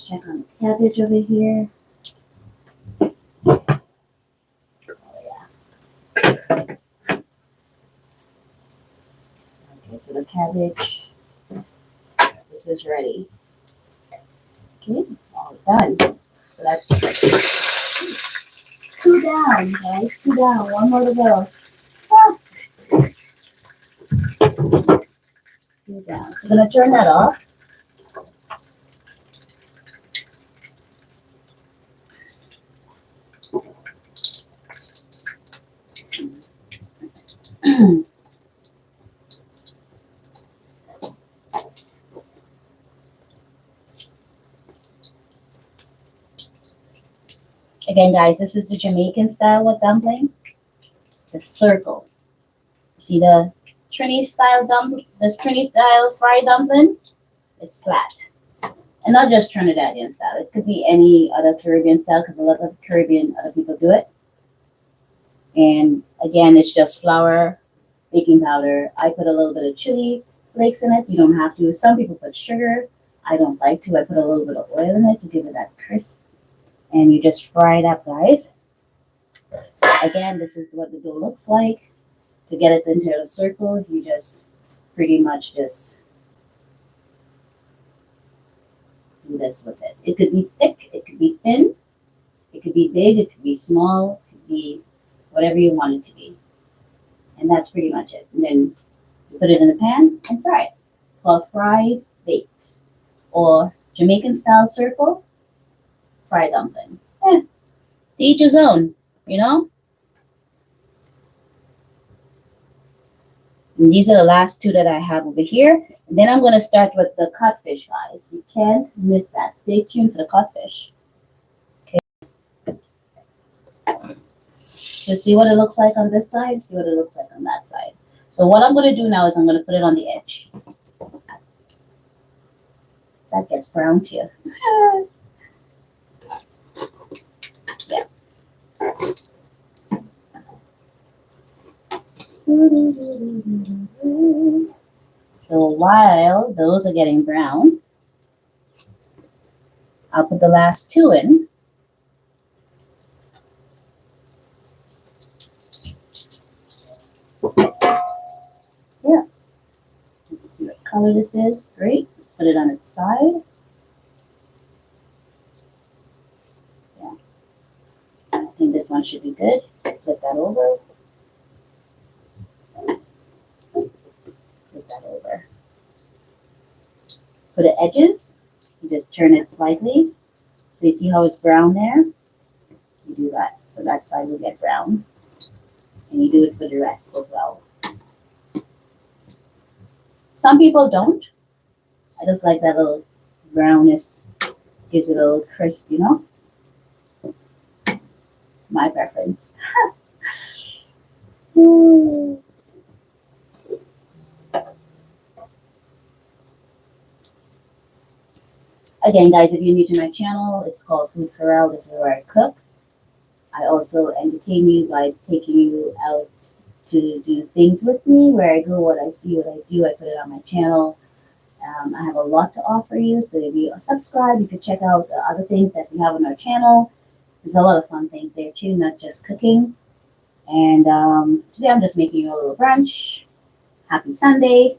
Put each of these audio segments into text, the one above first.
check on the cabbage over here. Oh yeah. Okay, so the cabbage, this is ready. Okay, all done. So that's 2 down, guys. 2 down. 1 more to go. Ah. 2 down. So I'm gonna turn that off. Again, guys, this is the Jamaican style with dumpling. The circle. See the Trini style fried dumpling? It's flat. And not just Trinidadian style. It could be any other Caribbean style because a lot of Caribbean other people do it. And again, it's just flour, baking powder. I put a little bit of chili flakes in it. You don't have to. Some people put sugar. I don't like to. I put a little bit of oil in it to give it that crisp. And you just fry it up, guys. Again, this is what the dough looks like. To get it into a circle, you just pretty much just do this with it. It could be thick, it could be thin, it could be big, it could be small, it could be whatever you want it to be. And that's pretty much it. And then you put it in the pan and fry it. Called fried bakes or Jamaican style circle fried dumpling. To each his own, you know? And these are the last 2 that I have over here. And then I'm going to start with the codfish, guys. You can't miss that. Stay tuned for the codfish. Okay. So see what it looks like on this side. See what it looks like on that side. So what I'm going to do now is I'm going to put it on the edge. That gets brown too. Yeah. So while those are getting brown, I'll put the last 2 in. Yeah. Let's see what color this is. Great. Put it on its side. Yeah. I think this one should be good. Flip that over. Flip that over. For the edges, you just turn it slightly. So you see how it's brown there? You do that. So that side will get brown. And you do it for the rest as well. Some people don't. I just like that little brownness. Gives it a little crisp, you know? My preference. Again, guys, if you're new to my channel, it's called Food-Farrell. This is where I cook. I also entertain you by taking you out to do things with me, where I go, what I see, what I do. I put it on my channel. I have a lot to offer you. So if you subscribe, you can check out the other things that we have on our channel. There's a lot of fun things there too, not just cooking. And today I'm just making you a little brunch. Happy Sunday.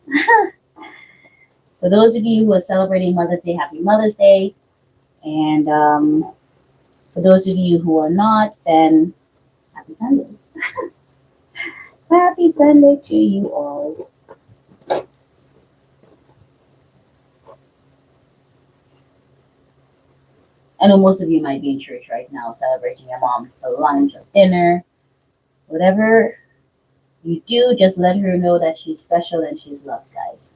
For those of you who are celebrating Mother's Day, happy Mother's Day. And for those of you who are not, then happy Sunday. Happy Sunday to you all. I know most of you might be in church right now celebrating your mom for lunch or dinner. Whatever you do, just let her know that she's special and she's loved, guys.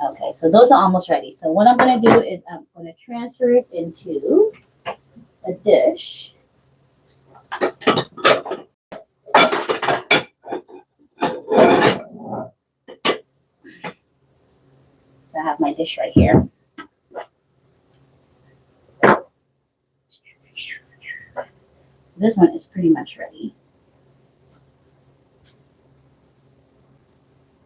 Okay, so those are almost ready. So what I'm going to do is I'm going to transfer it into a dish. So I have my dish right here. This one is pretty much ready.